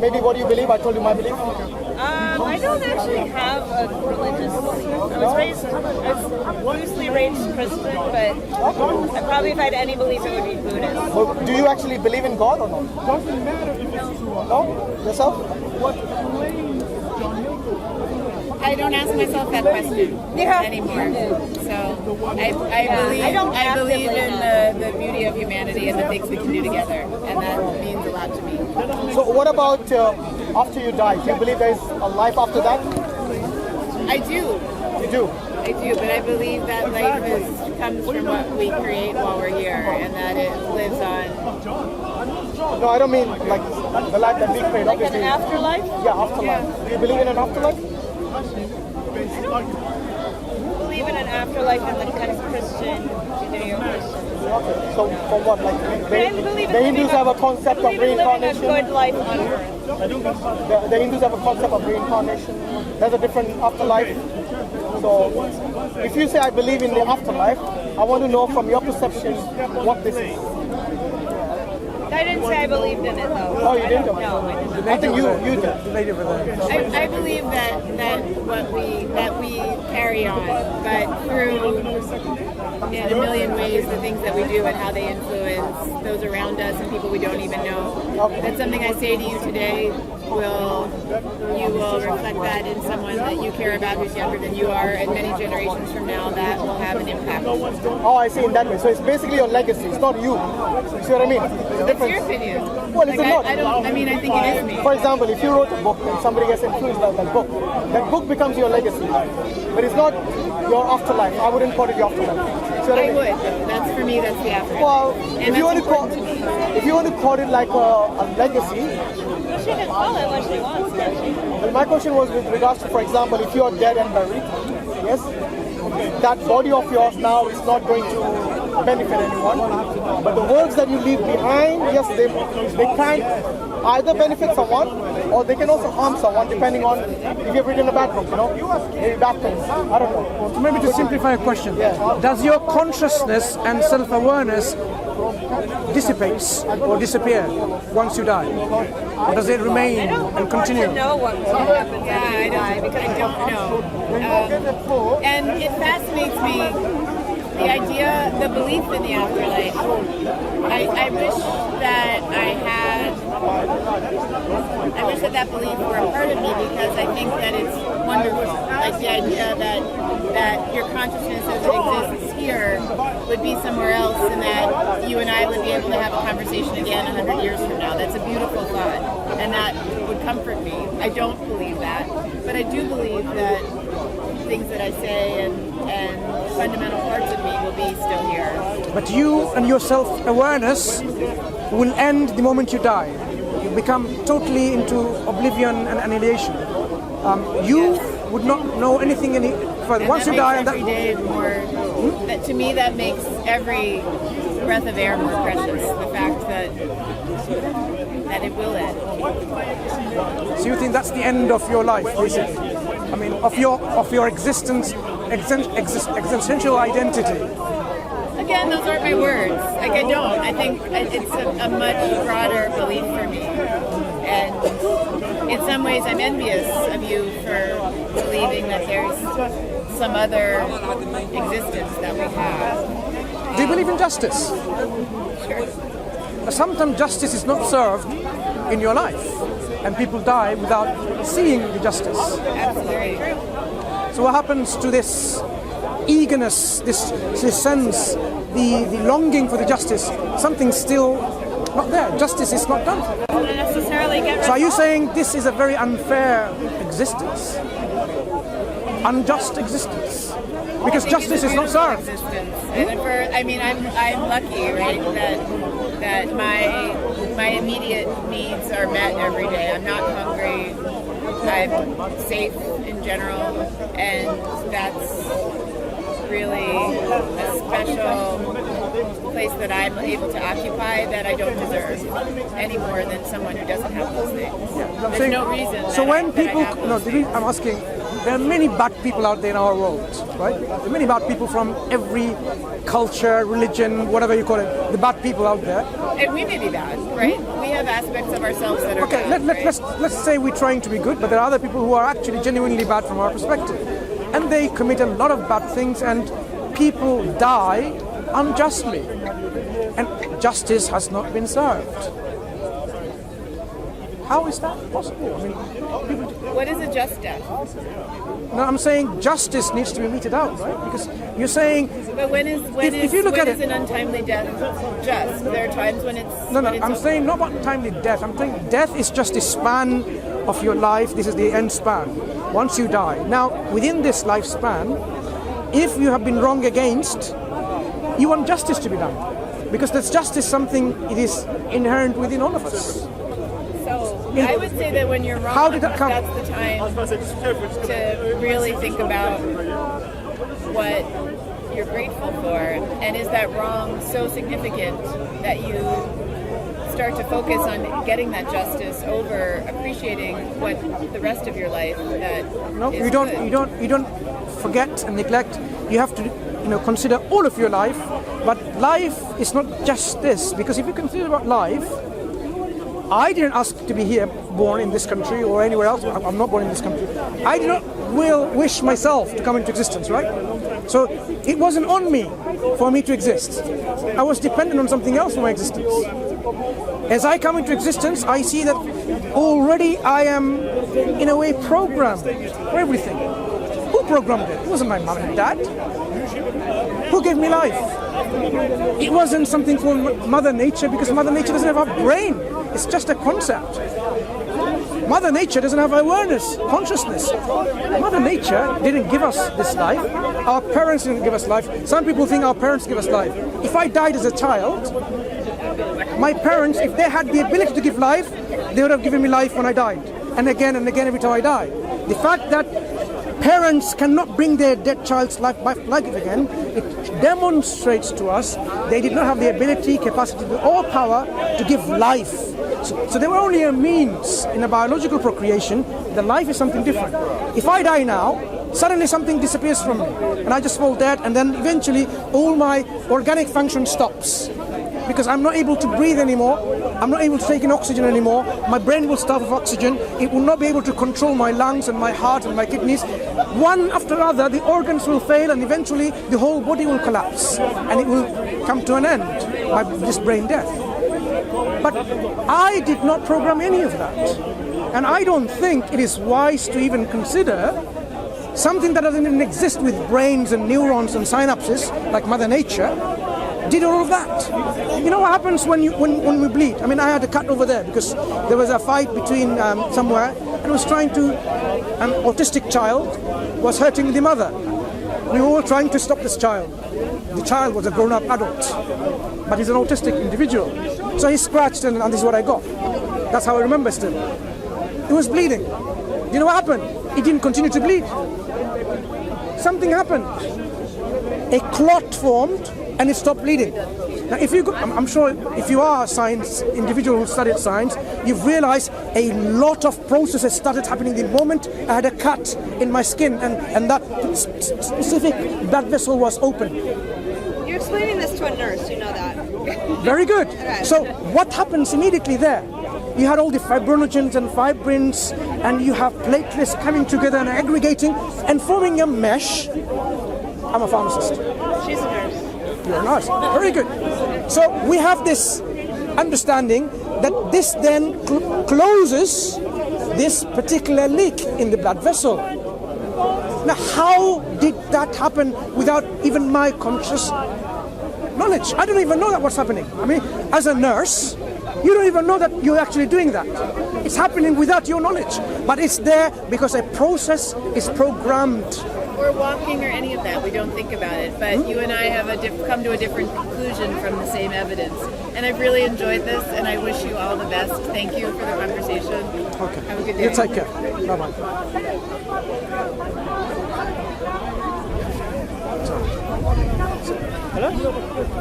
Maybe what do you believe? I told you my belief. I don't actually have a religious belief. I was loosely raised Christian, but probably if I had any belief, it would be Buddhist. Well, do you actually believe in God or not? No? Yourself? I don't ask myself that question anymore. So I believe in the beauty of humanity and the things we can do together, and that means a lot to me. So what about after you die? Do you believe there is a life after that? I do. You do? I do, but I believe that life comes from what we create while we're here, and that it lives on. No, I don't mean like the life that we create. Like an afterlife? Yeah, afterlife. Do you believe in an afterlife? I believe in an afterlife in the kind of Christian, Judeo-Christian. Okay. So from what? Like the Hindus have a concept of reincarnation. A good life on earth. The Hindus have a concept of reincarnation. There's a different afterlife. So if you say I believe in the afterlife, I want to know from your perception what this is. I didn't say I believed in it though. Oh, you didn't? No, I didn't. I think you did. I believe that we carry on, but through in a million ways the things that we do and how they influence those around us and people we don't even know. That's something I say to you today. You will reflect that in someone that you care about who's younger than you are, and many generations from now that will have an impact. Oh, I see in that way. So it's basically your legacy. It's not you. You see what I mean? It's your opinion. Well, it's not. I think it is me. For example, if you wrote a book and somebody gets influenced by that book becomes your legacy. But it's not your afterlife. I wouldn't call it your afterlife. I would. That's for me. That's the afterlife. Well, and if you want to call it like a legacy. She can call it what she wants. Well, my question was with regards to, for example, if you are dead and buried, yes, that body of yours now is not going to benefit anyone. But the words that you leave behind, yes, they can either benefit someone or they can also harm someone, depending on if you've written a bad book, maybe bad things. I don't know. Maybe to simplify a question, does your consciousness and self-awareness dissipates or disappear once you die? Or does it remain and continue? I don't know what will happen. I don't know. And it fascinates me, the idea, the belief in the afterlife. I wish that belief were a part of me, because I think that it's wonderful. Like the idea that your consciousness as it exists here would be somewhere else, and that you and I would be able to have a conversation again 100 years from now. That's a beautiful thought, and that would comfort me. I don't believe that, but I do believe that things that I say and fundamental parts of me will be still here. But you and your self-awareness will end the moment you die. You become totally into oblivion and annihilation. You would not know anything any further. Once you die, every day more. That, to me, that makes every breath of air more precious. The fact that it will end. So you think that's the end of your life, basically? I mean, of your existence, existential identity. Again, those aren't my words. Like, I don't. I think it's a much broader belief for me. And in some ways, I'm envious of you for believing that there's some other existence that we have. Do you believe in justice? Sure. Sometimes justice is not served in your life, and people die without seeing the justice. Absolutely true. So what happens to this eagerness, this sense, the longing for the justice? Something's still not there. Justice is not done. So are you saying this is a very unfair existence? Unjust existence? Because justice is not served. I'm lucky, right, that my immediate needs are met every day. I'm not hungry. I'm safe in general, and that's really a special place that I'm able to occupy that I don't deserve any more than someone who doesn't have those things. There's no reason. So when people, I'm asking, there are many bad people out there in our world, right? There are many bad people from every culture, religion, whatever you call it. The bad people out there. And we may be bad, right? We have aspects of ourselves that are okay, bad. let's say we're trying to be good, but there are other people who are actually genuinely bad from our perspective. And they commit a lot of bad things, and people die unjustly. And justice has not been served. How is that possible? I mean, What is a just death? no, I'm saying justice needs to be meted out, right? Because you're saying But if you look at is it- an untimely death just? There are times when it's no, when it's I'm over. saying not about timely death. I'm saying death is just the span of your life. This is the end span. Once you die. Now, within this lifespan, if you have been wrong against, you want justice to be done. Because that's justice something, it is inherent within all of us. So I would say that when you're wrong, How did that come? that's the time to really think about what you're grateful for, and is that wrong so significant that you start to focus on getting that justice over appreciating what the rest of your life that No, is you don't. good. You don't forget and neglect. You have to, consider all of your life. But life is not just this. Because if you consider about life, I didn't ask to be here, born in this country or anywhere else. I'm not born in this country. I did not wish myself to come into existence, right? So it wasn't on me for me to exist. I was dependent on something else for my existence. As I come into existence, I see that already I am, in a way, programmed for everything. Who programmed it? It wasn't my mom and dad. Who gave me life? It wasn't something called Mother Nature, because Mother Nature doesn't have a brain. It's just a concept. Mother Nature doesn't have awareness, consciousness. Mother Nature didn't give us this life. Our parents didn't give us life. Some people think our parents give us life. If I died as a child, my parents, if they had the ability to give life, they would have given me life when I died. And again every time I die. The fact that parents cannot bring their dead child's life again, it demonstrates to us they did not have the ability, capacity, or power to give life. So they were only a means in a biological procreation. The life is something different. If I die now, suddenly something disappears from me, and I just fall dead, and then eventually all my organic function stops. Because I'm not able to breathe anymore, I'm not able to take in oxygen anymore, my brain will starve of oxygen, it will not be able to control my lungs and my heart and my kidneys. One after another, the organs will fail, and eventually the whole body will collapse, and it will come to an end by this brain death. But I did not program any of that. And I don't think it is wise to even consider something that doesn't even exist with brains and neurons and synapses, like Mother Nature, did all of that. You know what happens when we bleed? I mean, I had a cut over there because there was a fight between somewhere, and was trying to, an autistic child was hurting the mother. We were all trying to stop this child. The child was a grown-up adult, but he's an autistic individual. So he scratched, and this is what I got. That's how I remember still. It was bleeding. You know what happened? It didn't continue to bleed. Something happened. A clot formed, and it stopped bleeding. Now, I'm sure if you are a science individual who studied science, you've realized a lot of processes started happening the moment I had a cut in my skin, and that specific blood vessel was open. You're explaining this to a nurse, you know that. Very good. So what happens immediately there? You had all the fibrinogens and fibrins, and you have platelets coming together and aggregating and forming a mesh. I'm a pharmacist. She's a nurse. You're a nurse. Very good. So we have this understanding that this then closes this particular leak in the blood vessel. Now, how did that happen without even my conscious knowledge? I don't even know that what's happening. I mean, as a nurse, you don't even know that you're actually doing that. It's happening without your knowledge, but it's there because a process is programmed. Or walking or any of that, we don't think about it, but you and I have come to a different conclusion from the same evidence. And I've really enjoyed this, and I wish you all the best. Thank you for the conversation. Okay. Have a good day. You take care. Bye-bye. Hello?